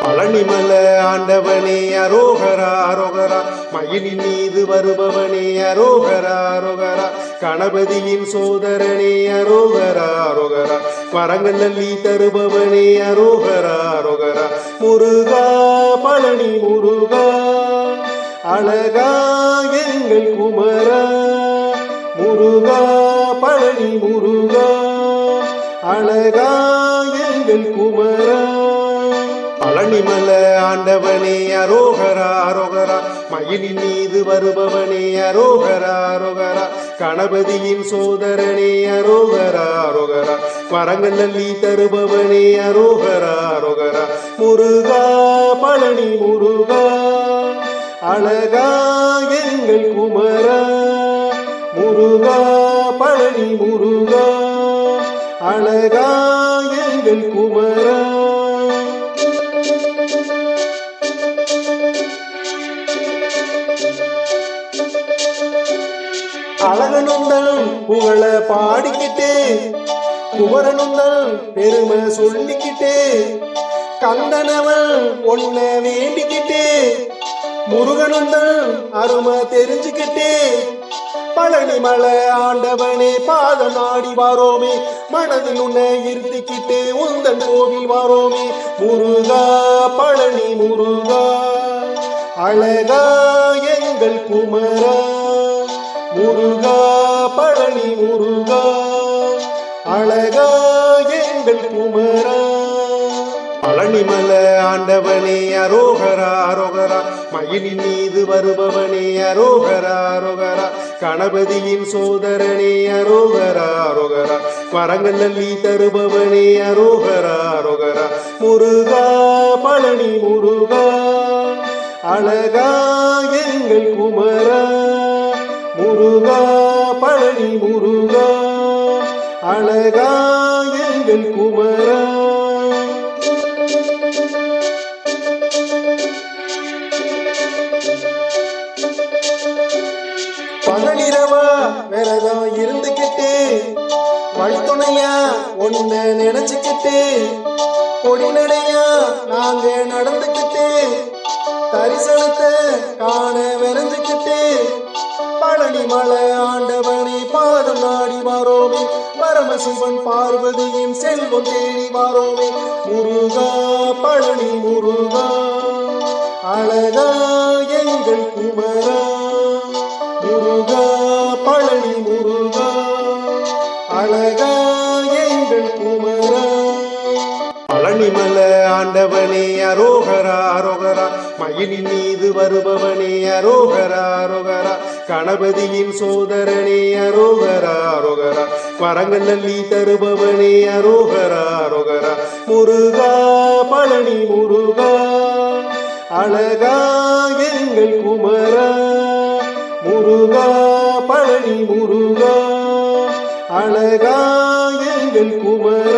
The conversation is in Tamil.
பழனிமல ஆண்டவனே அரோகரா அரோகரா, மயிலின் மீது வருபவனே அரோகரா அரோகரா, கணபதியின் சோதரனே அரோகரா அரோகரா, வரங்கள் நல்லி தருபவனே அரோகரா அரோகரா, முருகா பழனி முருகா அழகா எங்கள் குமரா, முருகா பழனி முருகா அழகா எங்கள் குமரா. பழனிமல ஆண்டவனே அரோகரா அரோகரா, மயிலின் மீது வருபவனே அரோகரா அரோகரா, கணபதியின் சோதரனே அரோகரா அரோகரா, வரங்கள் நல்லி தருபவனே அரோகரா அரோகரா, முருகா பழனி முருகா அழகா எங்கள் குமரா, முருகா பழனி முருகா அழகா எங்கள் குமரா. அழகனுந்தன் புகழ பாடிக்கிட்டு, குமரனுந்தன் பெருமை சொல்லிக்கிட்டு, கந்தனவன் ஒன்ன வேண்டிக்கிட்டு, முருகனுந்தன் அருமை தெரிஞ்சுக்கிட்டு, பழனிமலை ஆண்டவனே பாதம் நாடி வாரோமே, மனதில் உன்னை இருத்திக்கிட்டு உந்தன் கோவில் வாரோமே, முருகா பழனி முருகா அழகா எங்கள் குமரா, முருகா பழனி முருகா அழகா எங்கள் குமரா. பழனிமல ஆண்டவனே அரோகரா அரோகரா, மயிலின் மீது வருபவனே அரோகரா அரோகரா, கணபதியின் சோதரனே அரோகரா அரோகரா, வரங்கள் நல்லி தருபவனே அரோகரா அரோகரா, முருகா பழனி முருகா அழகா எங்கள் குமரா, முருகா பழனி முருகா அழகா எங்கள் குமரா. பகலிரவா விரதம் இருந்துக்கிட்டு, வழித்துணையா ஒன்ன நினைச்சுக்கிட்டு, பொடிநடையா நாங்க நடந்துக்கிட்டு, தரிசனத்தை காண விரைஞ்சுக்கிட்டு, பழனிமலை ஆண்டவனை பாதம் நாடி வாரோமே, பரமசிவன் பார்வதியின் செல்வம் தேடி வாரோமே, முருகா பழனி முருகா அழகா எங்கள் குமரா, முருகா பழனி முருகா அழகா எங்கள் குமரா. பழனிமல ஆண்டவனே அரோகரா அரோகரா, மயிலின் மீது வருபவனே அரோகரா அரோகரா, கணபதியின் சோதரனே அரோகரா அரோகரா, வரங்கள் நல்லி தருபவனே அரோகரா அரோகரா, முருகா பழனி முருகா அழகா எங்கள் குமரா, முருகா பழனி முருகா அழகா எங்கள் குமரா.